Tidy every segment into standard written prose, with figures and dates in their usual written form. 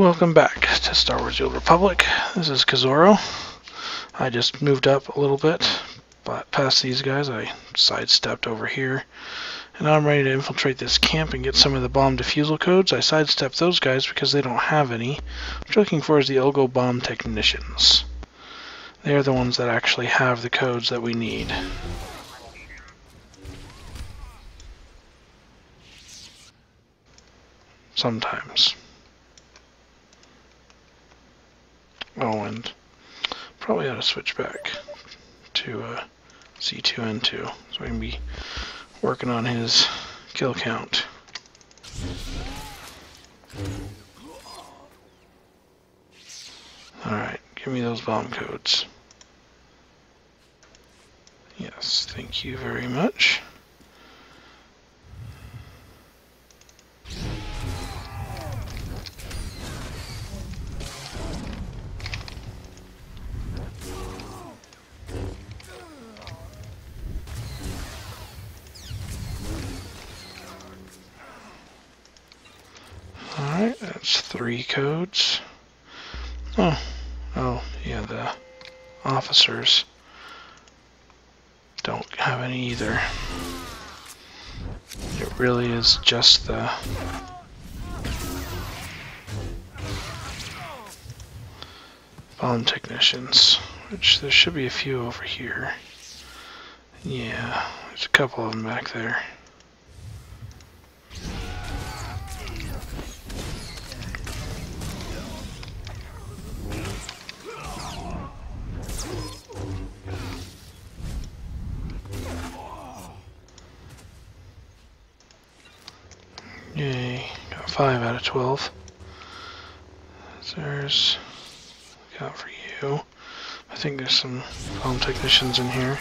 Welcome back to Star Wars: The Old Republic. This is Kazoro. I just moved up a little bit, but past these guys I sidestepped over here. And now I'm ready to infiltrate this camp and get some of the bomb defusal codes. I sidestepped those guys because they don't have any. What you're looking for is the Ilgo bomb technicians. They are the ones that actually have the codes that we need. Sometimes. Oh, and probably ought to switch back to C2N2 so I can be working on his kill count. Alright, give me those bomb codes. Yes, thank you very much. Alright, that's 3 codes. Oh, yeah, the officers don't have any either. It really is just the bomb technicians, which there should be a few over here. Yeah, there's a couple of them back there. Yay, got 5 out of 12. There's, got for you. I think there's some bomb technicians in here.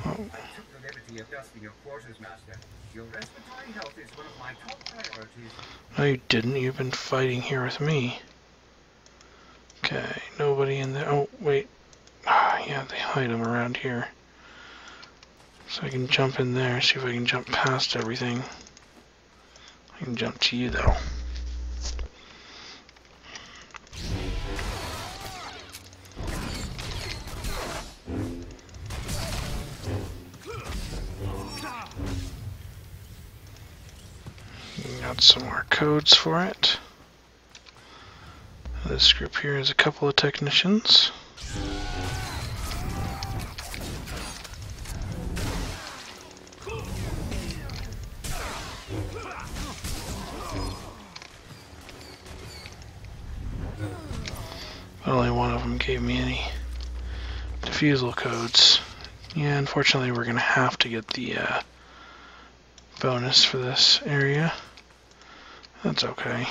Oh. No, you didn't. You've been fighting here with me. Okay, nobody in there. Oh, wait. Yeah, they hide them around here. So I can jump in there, see if I can jump past everything. I can jump to you, though. Got some more codes for it. This group here is a couple of technicians. But only one of them gave me any defusal codes. Yeah, unfortunately we're going to have to get the bonus for this area. That's okay.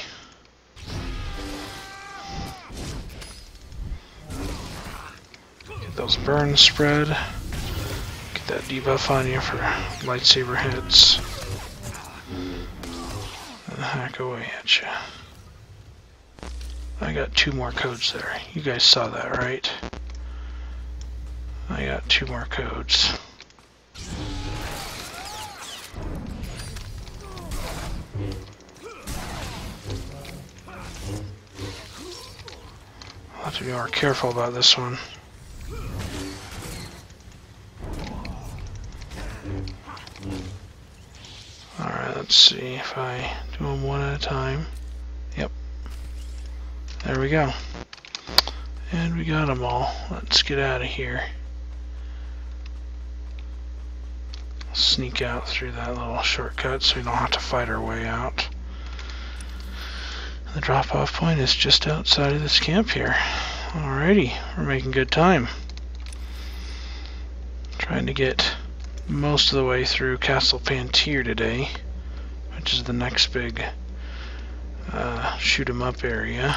Get those burns spread. Get that debuff on you for lightsaber hits. And hack away at you. I got 2 more codes there. You guys saw that, right? I got 2 more codes. I'll have to be more careful about this one. Alright, let's see if I do them one at a time. Yep. There we go. And we got them all. Let's get out of here. Sneak out through that little shortcut so we don't have to fight our way out. The drop-off point is just outside of this camp here. Alrighty, we're making good time. Trying to get most of the way through Castle Pantier today, which is the next big shoot-'em-up area.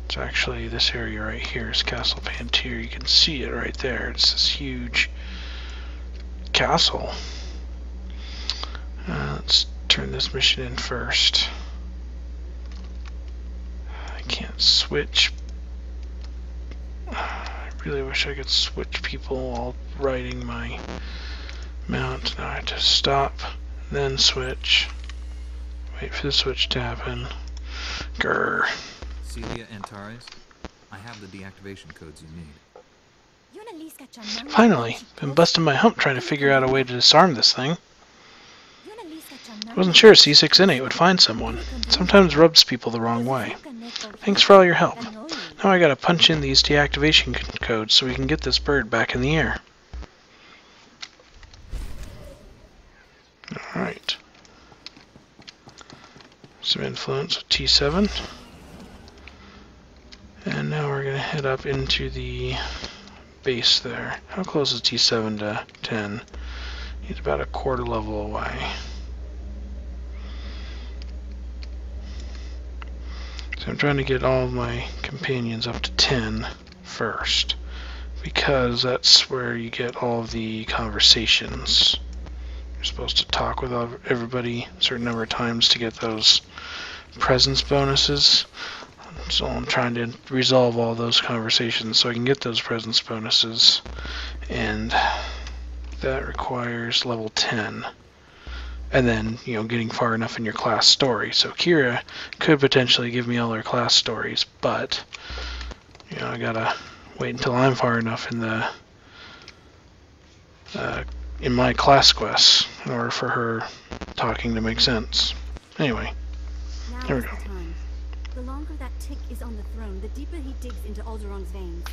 It's actually this area right here is Castle Pantier. You can see it right there. It's this huge castle. Let's turn this mission in first. I can't switch. I Really wish I could switch people while riding my mount. Now I have to stop, then switch. Wait for the switch to happen. Grr. Celia Antares, I have the deactivation codes you need. Finally, been busting my hump trying to figure out a way to disarm this thing. I wasn't sure C6N8 would find someone. It sometimes rubs people the wrong way. Thanks for all your help. Now I gotta punch in these deactivation codes so we can get this bird back in the air. Alright. Some influence with T7. And now we're gonna head up into the base there. How close is T7 to 10? He's about a quarter level away. So I'm trying to get all of my companions up to 10 first, because that's where you get all of the conversations. You're supposed to talk with everybody a certain number of times to get those presence bonuses. So I'm trying to resolve all those conversations so I can get those presence bonuses, and that requires level 10. And then, you know, getting far enough in your class story. So Kira could potentially give me all her class stories, but, you know, I gotta wait until I'm far enough in the in my class quests in order for her talking to make sense. Anyway, here we go. The longer that tick is on the throne, the deeper he digs into Alderaa's veins.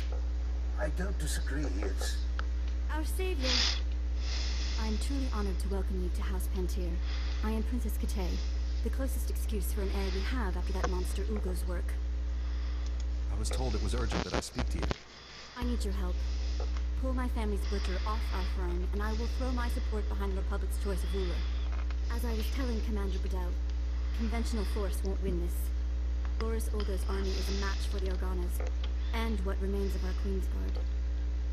I don't disagree. It's Our savior. I am truly honored to welcome you to House Pantir. I am Princess Katay, the closest excuse for an heir we have after that monster Ugo's work. I was told it was urgent that I speak to you. I need your help. Pull my family's butcher off our throne, and I will throw my support behind the Republic's choice of ruler. As I was telling Commander Bedell, conventional force won't win this. Boris Olga's army is a match for the Organas, and what remains of our Queensguard.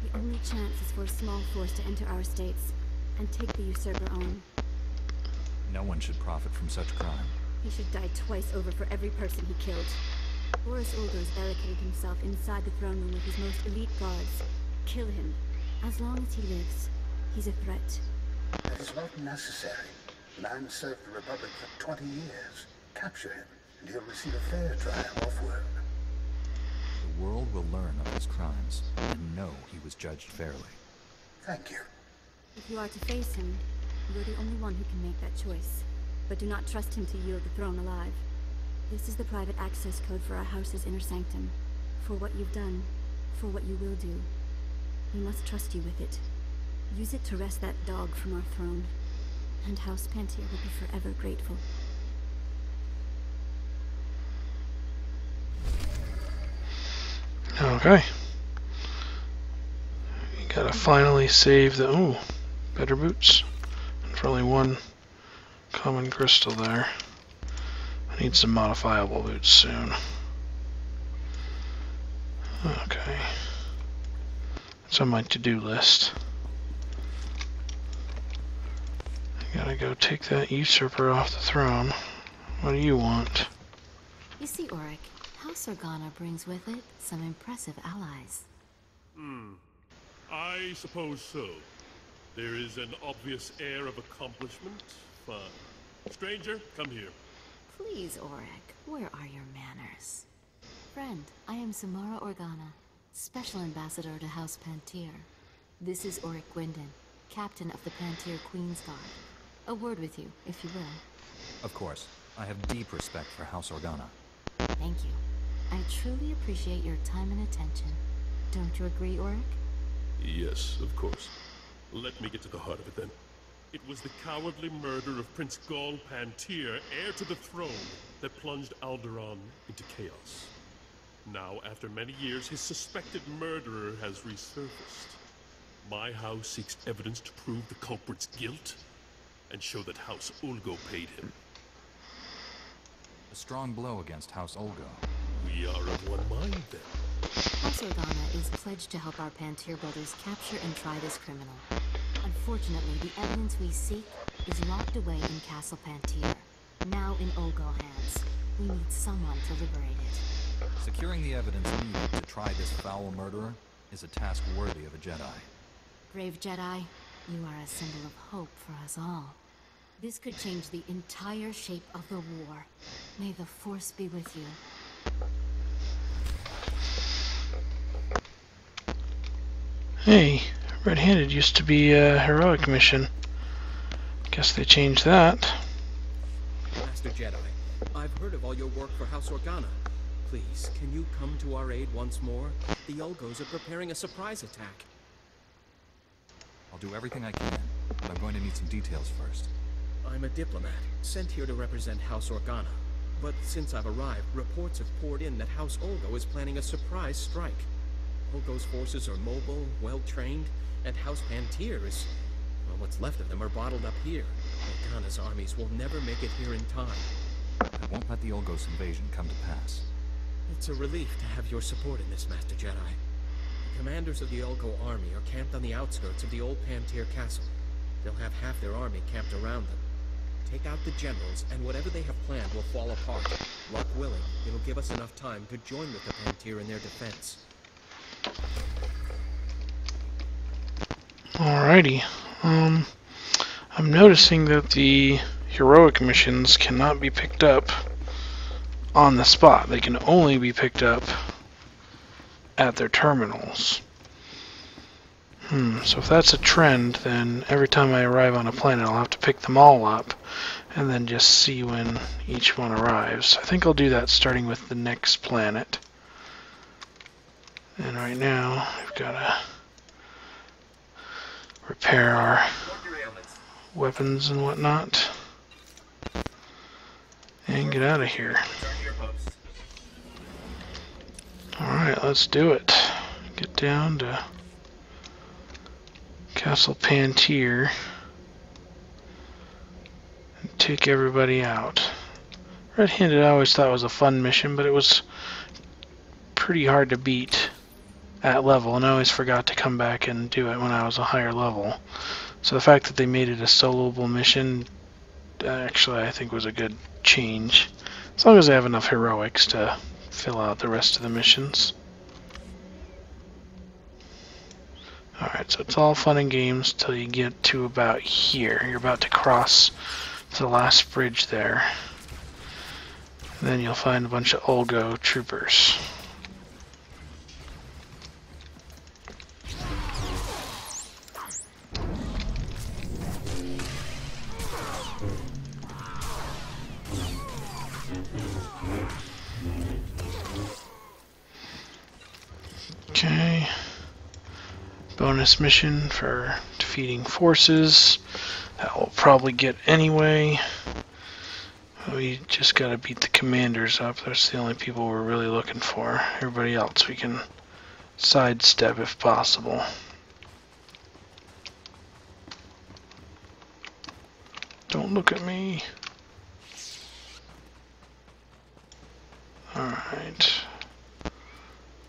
The only chance is for a small force to enter our states and take the usurper on. No one should profit from such crime. He should die twice over for every person he killed. Boris Olga's barricaded himself inside the throne room with his most elite guards. Kill him. As long as he lives, he's a threat. That is not necessary. Man served the Republic for 20 years. Capture him, and he'll receive a fair trial off-world. The world will learn of his crimes and know he was judged fairly. Thank you. If you are to face him, you are the only one who can make that choice. But do not trust him to yield the throne alive. This is the private access code for our house's inner sanctum. For what you've done, for what you will do. We must trust you with it. Use it to wrest that dog from our throne. And House Pantir will be forever grateful. Okay. You gotta finally save the... Ooh, better boots. And for only one common crystal there. I need some modifiable boots soon. Okay. It's on my to-do list. I gotta go take that usurper off the throne. What do you want? You see, Auric, House Organa brings with it some impressive allies. I suppose so. There is an obvious air of accomplishment. Fine. Stranger, come here. Please, Auric, where are your manners? Friend, I am Samara Organa, Special Ambassador to House Pantir. This is Auric Gwendon, Captain of the Pantir Queensguard. A word with you, if you will. Of course. I have deep respect for House Organa. Thank you. I truly appreciate your time and attention. Don't you agree, Auric? Yes, of course. Let me get to the heart of it then. It was the cowardly murder of Prince Gol Pantir, heir to the throne, that plunged Alderaan into chaos. Now, after many years, his suspected murderer has resurfaced. My house seeks evidence to prove the culprit's guilt, and show that House Ulgo paid him. A strong blow against House Ulgo. We are of one mind, then. House Organa is pledged to help our Pantir brothers capture and try this criminal. Unfortunately, the evidence we seek is locked away in Castle Pantir, now in Ulgo hands. We need someone to liberate it. Securing the evidence needed to try this foul murderer is a task worthy of a Jedi. Brave Jedi, you are a symbol of hope for us all. This could change the entire shape of the war. May the Force be with you. Hey, red-handed used to be a heroic mission. Guess they changed that. Master Jedi, I've heard of all your work for House Organa. Please, can you come to our aid once more? The Ulgos are preparing a surprise attack. I'll do everything I can, but I'm going to need some details first. I'm a diplomat, sent here to represent House Organa. But since I've arrived, reports have poured in that House Ulgo is planning a surprise strike. Ulgo's forces are mobile, well-trained, and House Pantir is... well, what's left of them are bottled up here. Organa's armies will never make it here in time. I won't let the Ulgos invasion come to pass. It's a relief to have your support in this, Master Jedi. The commanders of the Ulgo army are camped on the outskirts of the old Pantir castle. They'll have half their army camped around them. Take out the generals, and whatever they have planned will fall apart. Luck willing, it'll give us enough time to join with the Pantir in their defense. Alrighty. I'm noticing that the heroic missions cannot be picked up on the spot. They can only be picked up at their terminals. So if that's a trend, then every time I arrive on a planet, I'll have to pick them all up and then just see when each one arrives. I think I'll do that starting with the next planet. And right now, we've got to repair our weapons and whatnot and get out of here. Alright, let's do it. Get down to Castle Pantir and take everybody out. Red-handed I always thought was a fun mission, but it was pretty hard to beat at level, and I always forgot to come back and do it when I was a higher level. So the fact that they made it a soloable mission actually I think was a good change, as long as I have enough heroics to fill out the rest of the missions. Alright, so it's all fun and games till you get to about here. You're about to cross the last bridge there. And then you'll find a bunch of Ulgo troopers. Okay. Bonus mission for defeating forces. That will probably get anyway. We just gotta beat the commanders up. That's the only people we're really looking for. Everybody else we can sidestep if possible. Don't look at me. Alright.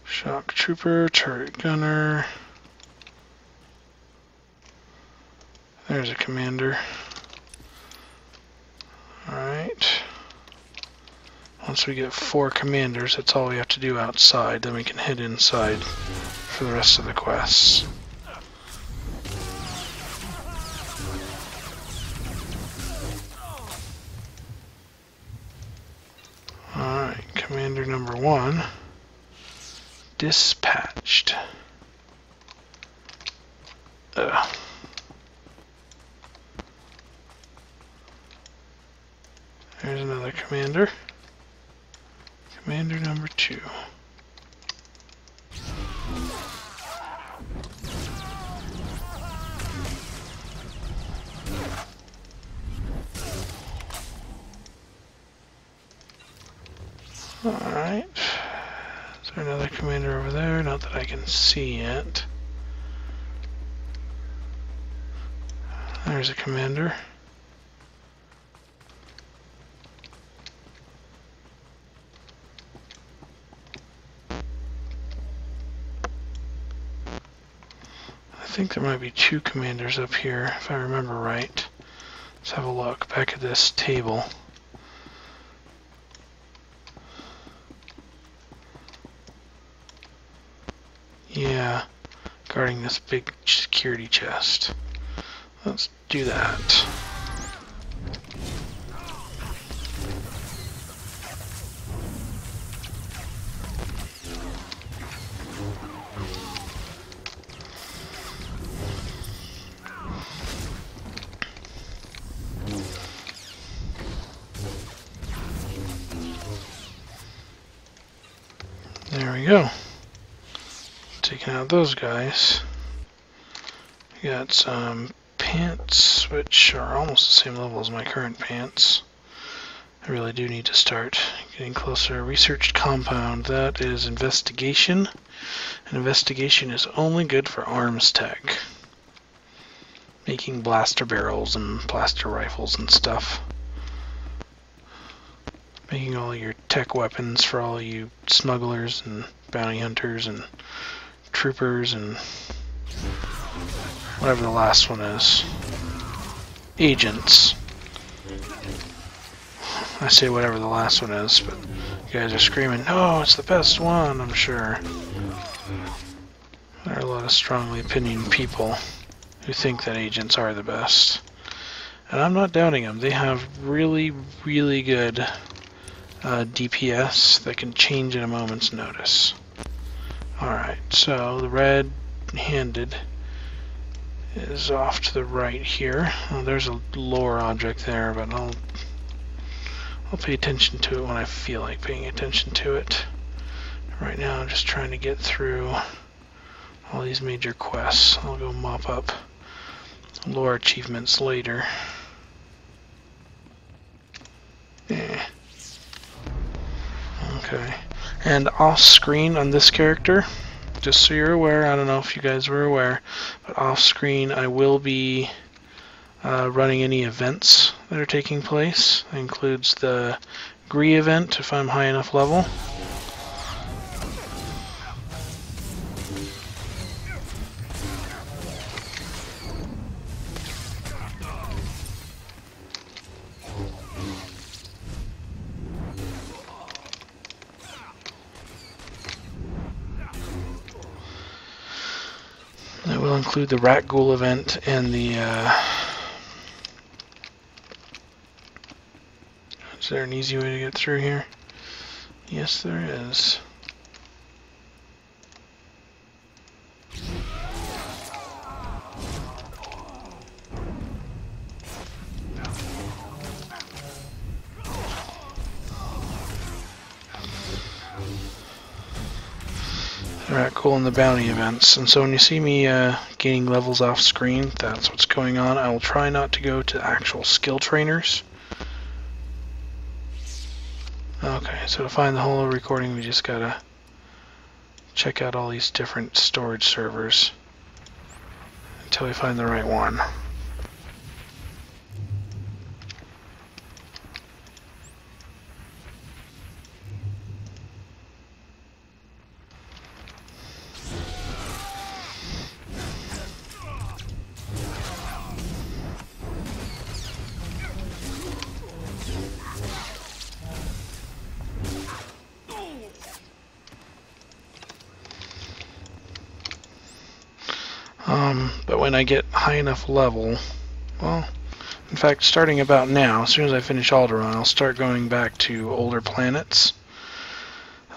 Shock trooper, turret gunner. There's a commander. Alright. Once we get 4 commanders, that's all we have to do outside. Then we can head inside for the rest of the quests. Alright, commander number 1. Dispatched. There's another commander. Commander number 2. Alright. Is there another commander over there? Not that I can see yet. There's a commander. I think there might be 2 commanders up here, if I remember right. Let's have a look back at this table. Yeah, guarding this big security chest. Let's do that. There we go. Taking out those guys. We got some pants, which are almost the same level as my current pants. I really do need to start getting closer. Researched compound, that is investigation. And investigation is only good for arms tech. Making blaster barrels and blaster rifles and stuff. Making all your tech weapons for all you smugglers and bounty hunters and troopers and whatever the last one is. Agents. I say whatever the last one is, but you guys are screaming, no, it's the best one, I'm sure. There are a lot of strongly opinionated people who think that agents are the best. And I'm not doubting them. They have really, really good DPS that can change at a moment's notice. Alright, so the red-handed is off to the right here. Oh, there's a lore object there, but I'll pay attention to it when I feel like paying attention to it. Right now I'm just trying to get through all these major quests. I'll go mop up lore achievements later. Yeah. Okay. And off screen on this character, just so you're aware, I don't know if you guys were aware, but off screen I will be running any events that are taking place. That includes the Gree event if I'm high enough level. That will include the Rat Ghoul event and the is there an easy way to get through here? Yes, there is. Rat Ghoul and the bounty events. And so when you see me gaining levels off screen, that's what's going on. I will try not to go to actual skill trainers. Okay, so to find the whole recording, we just gotta check out all these different storage servers until we find the right one. But when I get high enough level, well, in fact, starting about now, as soon as I finish Alderaan, I'll start going back to older planets,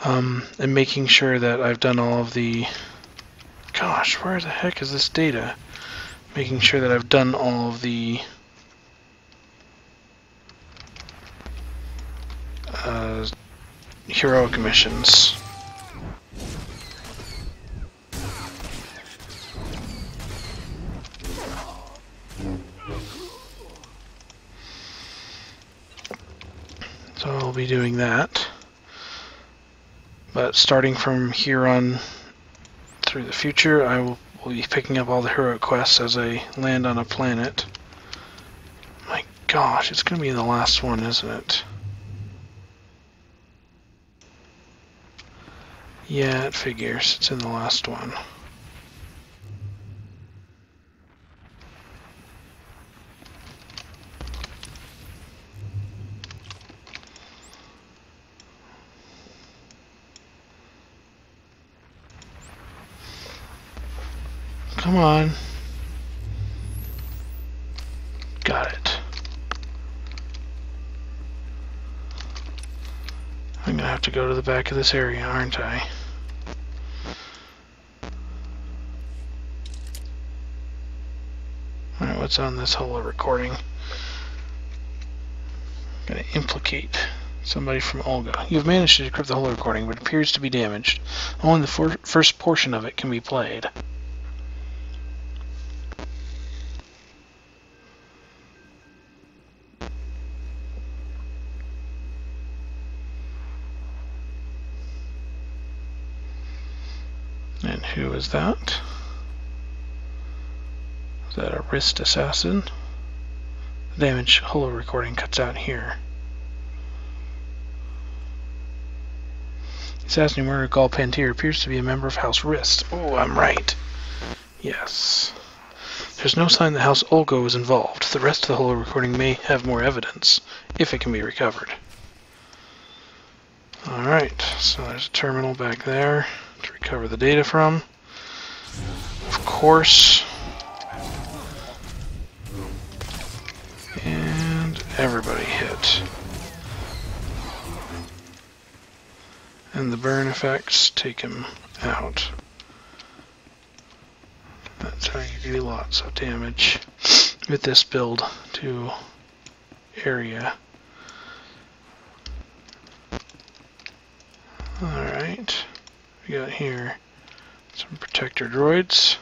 and making sure that I've done all of the... Gosh, where the heck is this data? Making sure that I've done all of the... heroic missions. So I'll be doing that, but starting from here on through the future, I will be picking up all the heroic quests as I land on a planet. My gosh, it's going to be the last one, isn't it? Yeah, it figures. It's in the last one. Come on. Got it. I'm gonna have to go to the back of this area, aren't I? Alright, what's on this whole recording? I'm gonna implicate somebody from Olga. You've managed to decrypt the whole recording, but it appears to be damaged. Only the first portion of it can be played. And who is that? Is that a wrist assassin? The damaged holo recording cuts out here. The assassin who murdered Gall Pantier appears to be a member of House Wrist. Oh, I'm right. Yes. There's no sign that House Olga was involved. The rest of the holo recording may have more evidence, if it can be recovered. Alright, so there's a terminal back there to recover the data from. Of course. And everybody hit. And the burn effects take him out. That's how you do lots of damage with this build to area. Alright, we got here some protector droids.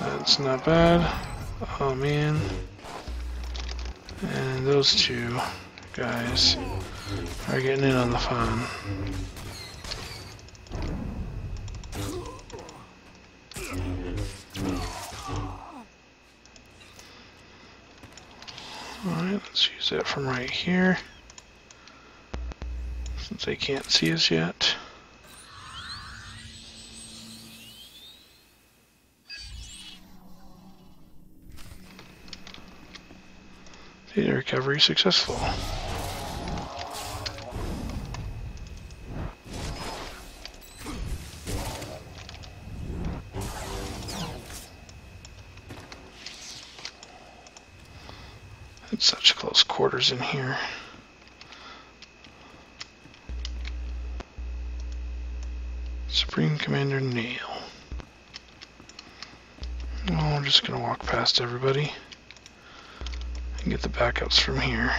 That's not bad. Oh man. And those two guys are getting in on the fun. Alright, let's use that from right here, since they can't see us yet. Data recovery successful. It's such close quarters in here. Supreme Commander Nail. Well, we're just gonna walk past everybody and get the backups from here.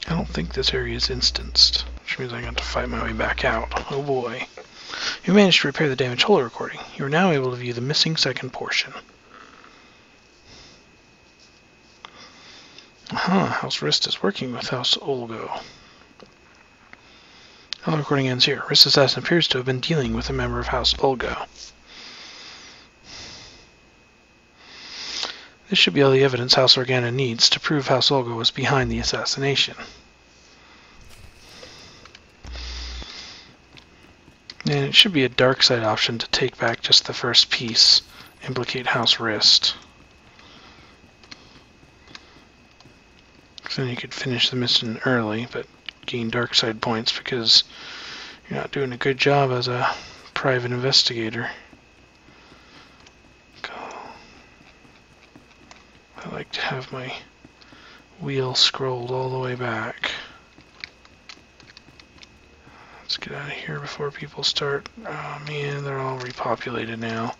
I don't think this area is instanced, which means I got to fight my way back out. Oh boy. You managed to repair the damaged holo recording. You are now able to view the missing second portion. House Wrist is working with House Olga. The recording ends here. Wrist Assassin appears to have been dealing with a member of House Olga. This should be all the evidence House Organa needs to prove House Olga was behind the assassination. And it should be a dark side option to take back just the first piece, implicate House Wrist. Then you could finish the mission early, but gain dark side points because you're not doing a good job as a private investigator. I like to have my wheel scrolled all the way back. Let's get out of here before people start. Oh man, they're all repopulated now.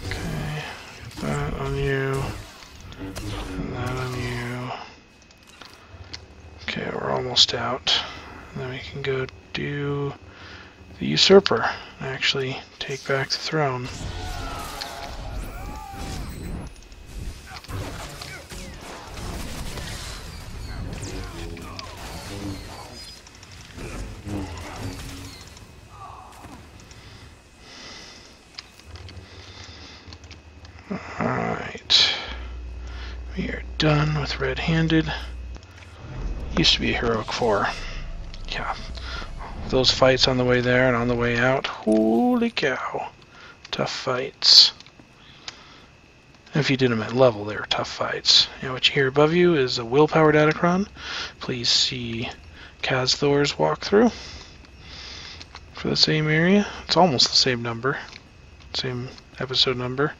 Okay, get that on you, and that on you. Okay, we're almost out. And then we can go do the Usurper and actually take back the throne. Alright. We are done with Red-Handed. Used to be a Heroic 4. Yeah. Those fights on the way there and on the way out. Holy cow. Tough fights. If you did them at level, they were tough fights. What you hear above you is a willpower datacron. Please see tOR's walkthrough for the same area. It's almost the same number, same episode number,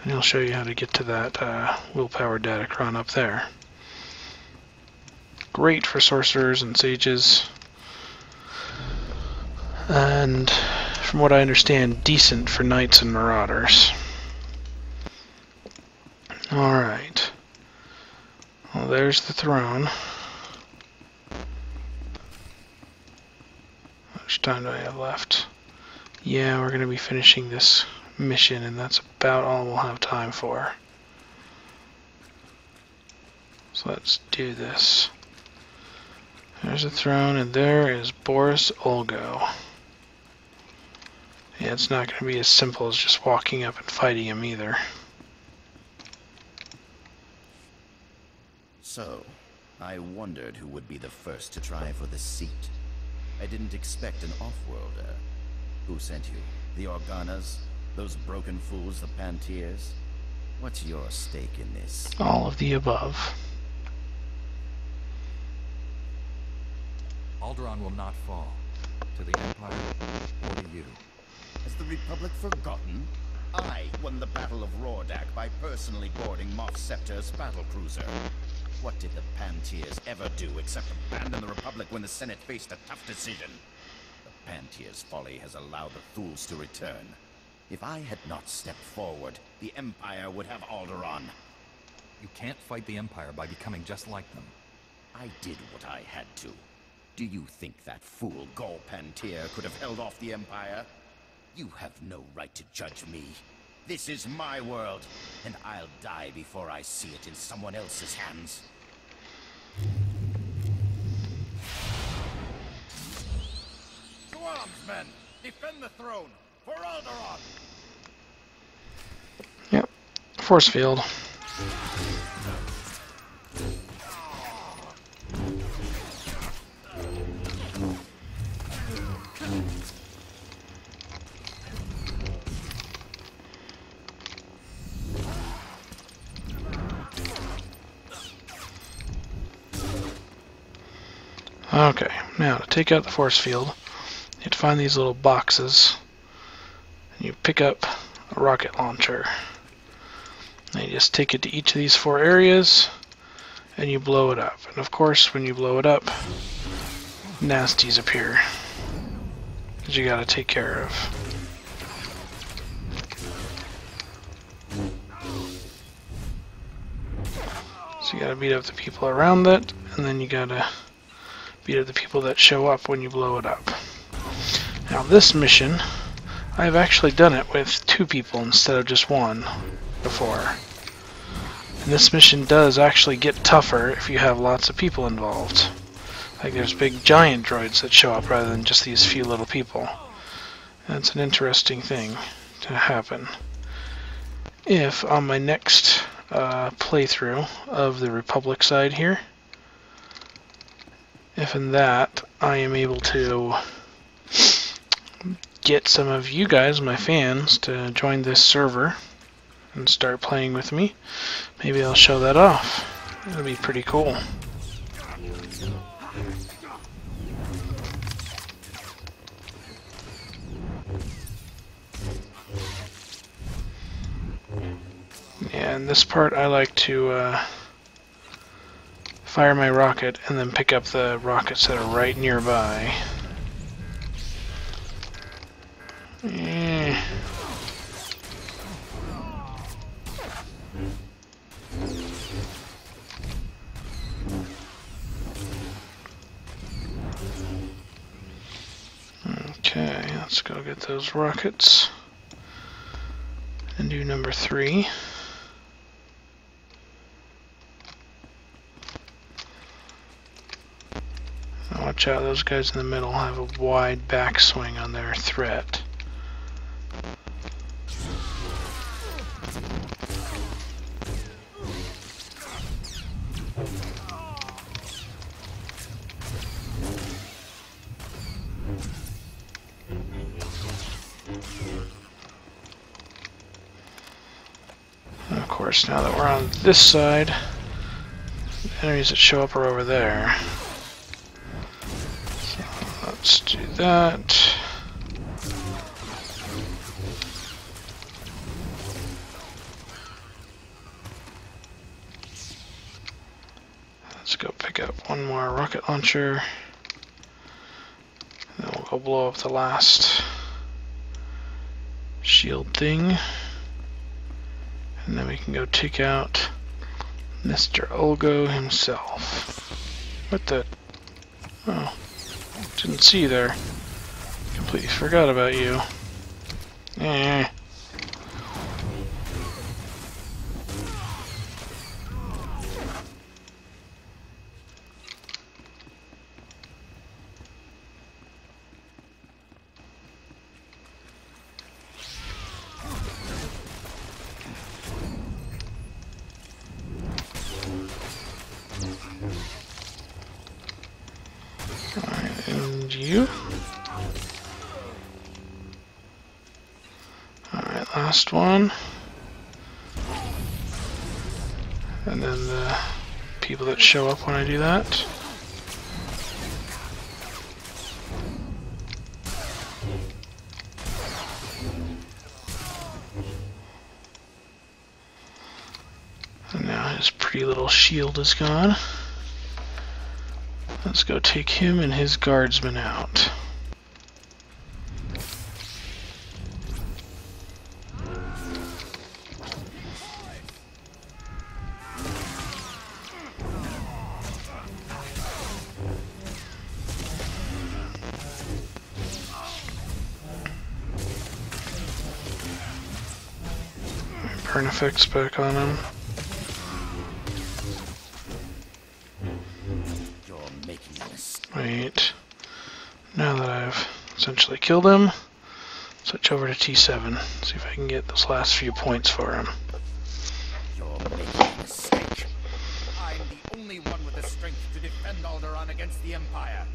and he'll show you how to get to that willpower datacron up there. Great for sorcerers and sages, and from what I understand, decent for knights and marauders. Alright. Well, there's the throne. How much time do I have left? Yeah, we're going to be finishing this mission, and that's about all we'll have time for. So let's do this. There's the throne, and there is Boris Olgo. Yeah, it's not going to be as simple as just walking up and fighting him either. So, I wondered who would be the first to try for the seat. I didn't expect an off-worlder. Who sent you? The Organas? Those broken fools, the Pantiers? What's your stake in this? All of the above. Alderaan will not fall. To the Empire, or to you. Has the Republic forgotten? I won the Battle of Rordak by personally boarding Moff Scepter's battlecruiser. What did the Pantiers ever do except abandon the Republic when the Senate faced a tough decision? The Pantiers' folly has allowed the fools to return. If I had not stepped forward, the Empire would have Alderaan. You can't fight the Empire by becoming just like them. I did what I had to. Do you think that fool Gol Pantier could have held off the Empire? You have no right to judge me. This is my world, and I'll die before I see it in someone else's hands. To arms, men! Defend the throne! For Alderaan! Yep. Force field. Okay, now to take out the force field, you have to find these little boxes, and you pick up a rocket launcher. And you just take it to each of these 4 areas, and you blow it up. And of course, when you blow it up, nasties appear, that you gotta take care of. So you gotta beat up the people around it, and then you gotta beat up the people that show up when you blow it up. Now this mission, I've actually done it with 2 people instead of just 1 before. And this mission does actually get tougher if you have lots of people involved. Like there's big giant droids that show up rather than just these few little people. That's an interesting thing to happen. If on my next playthrough of the Republic side here, if in that I am able to get some of you guys, my fans, to join this server and start playing with me, maybe I'll show that off. It'll be pretty cool. Yeah, in this part I like to fire my rocket and then pick up the rockets that are right nearby. Okay, let's go get those rockets and do number 3. Watch out, those guys in the middle have a wide backswing on their threat. Of course, now that we're on this side, the enemies that show up are over there. So let's do that. Let's go pick up one more rocket launcher. And then we'll go blow up the last shield thing. And then we can go take out Mr. Olgo himself. What the? Oh, didn't see you there. Completely forgot about you. Eh. Alright, and you? Alright, last one. And then the people that show up when I do that. And now his pretty little shield is gone. Let's go take him and his guardsmen out. Burn effects back on him. Wait. Now that I've essentially killed him, switch over to T7. See if I can get those last few points for him. You're making a mistake. I'm the only one with the strength to defend Alderaan against the Empire.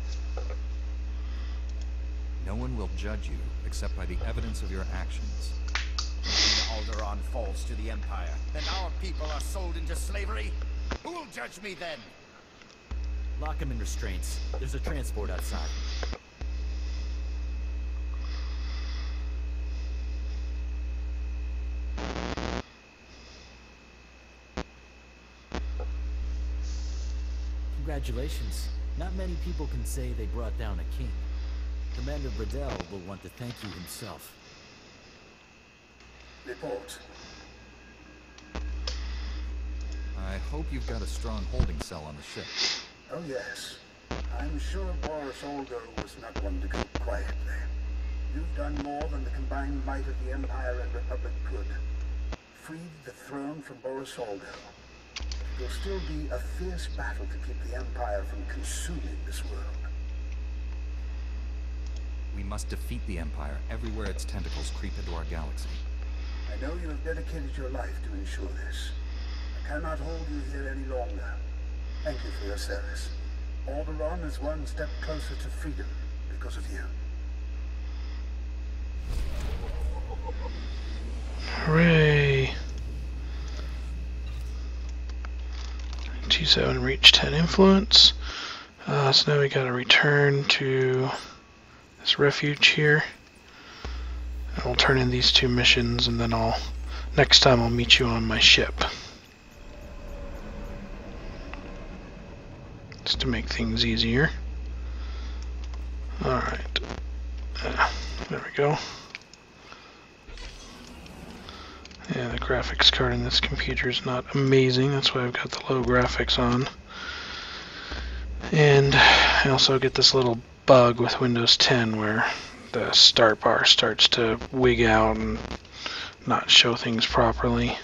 No one will judge you except by the evidence of your actions. When Alderaan falls to the Empire, then our people are sold into slavery? Who will judge me then? Lock him in restraints. There's a transport outside. Congratulations. Not many people can say they brought down a king. Commander Bradell will want to thank you himself. Report. I hope you've got a strong holding cell on the ship. Oh yes. I'm sure Boris Olgo was not one to go quietly. You've done more than the combined might of the Empire and Republic could. Freed the throne from Boris Olgo. It will still be a fierce battle to keep the Empire from consuming this world. We must defeat the Empire everywhere its tentacles creep into our galaxy. I know you have dedicated your life to ensure this. I cannot hold you here any longer. Thank you for your service. Alderaan is one step closer to freedom because of you. Hooray! T7 reached 10 influence. So now we gotta return to this refuge here. And we'll turn in these two missions, and then next time I'll meet you on my ship. Just to make things easier. Alright. There we go. Yeah, the graphics card in this computer is not amazing. That's why I've got the low graphics on. And I also get this little bug with Windows 10 where the start bar starts to wig out and not show things properly.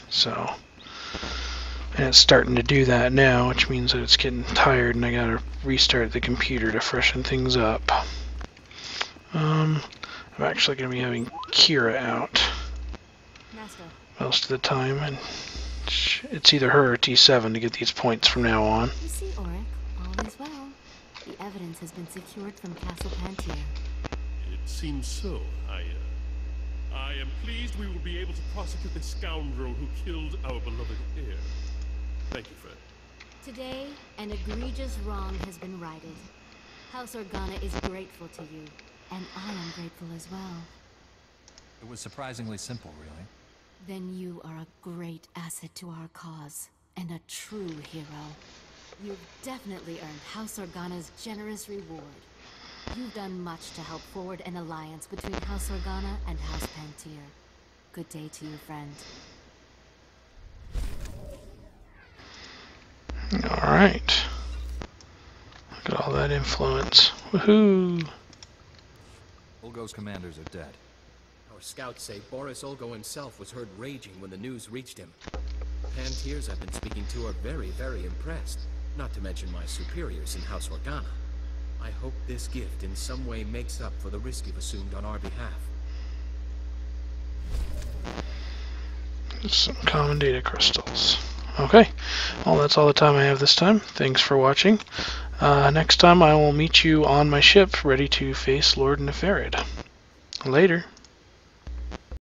And it's starting to do that now, which means that it's getting tired and I gotta restart the computer to freshen things up. I'm actually gonna be having Kira out most of the time, and it's either her or T7 to get these points from now on. You see, Auric, all is well. The evidence has been secured from Castle Pantier. It seems so. I am pleased we will be able to prosecute the scoundrel who killed our beloved heir. Thank you, friend. Today, an egregious wrong has been righted. House Organa is grateful to you, and I am grateful as well. It was surprisingly simple, really. Then you are a great asset to our cause, and a true hero. You've definitely earned House Organa's generous reward. You've done much to help forward an alliance between House Organa and House Pantier. Good day to you, friend. Alright. Look at all that influence. Woohoo! Ulgo's commanders are dead. Our scouts say Boris Ulgo himself was heard raging when the news reached him. The Pantiers I've been speaking to are very, very impressed, not to mention my superiors in House Organa. I hope this gift in some way makes up for the risk you've assumed on our behalf. Some common data crystals. Okay, well that's all the time I have this time. Thanks for watching. Next time I will meet you on my ship, ready to face Lord Nefarid. Later.